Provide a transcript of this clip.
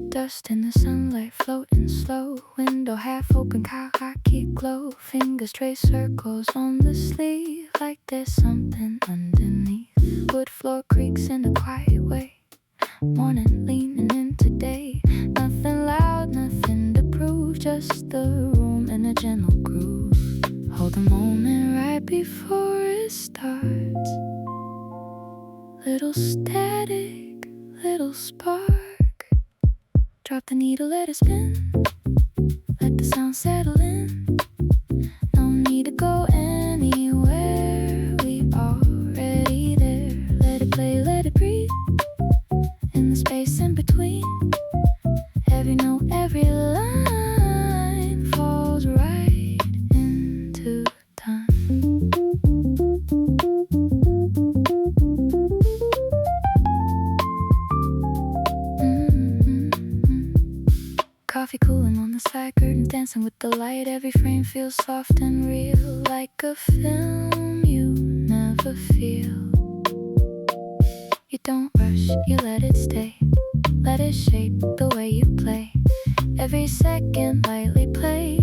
Dust in the sunlight, floating slow. Window half open, khaki glow. Fingers trace circles on the sleeve, like there's something underneath. Wood floor creaks in a quiet way. Morning leaning into day. Nothing loud, nothing to prove. Just the room in a gentle groove. Hold the moment right before it starts. Little static, little spark. Drop the needle, let it spin. Let the sound settle in. No need to go anywhere. We already there. Let it play, let it breathe. In the space in between. Every note, every line falls right into time. Coffee cooling on the side curtain, dancing with the light. Every frame feels soft and real, like a film you never feel. You don't rush, you let it stay. Let it shape the way you play. Every second lightly play.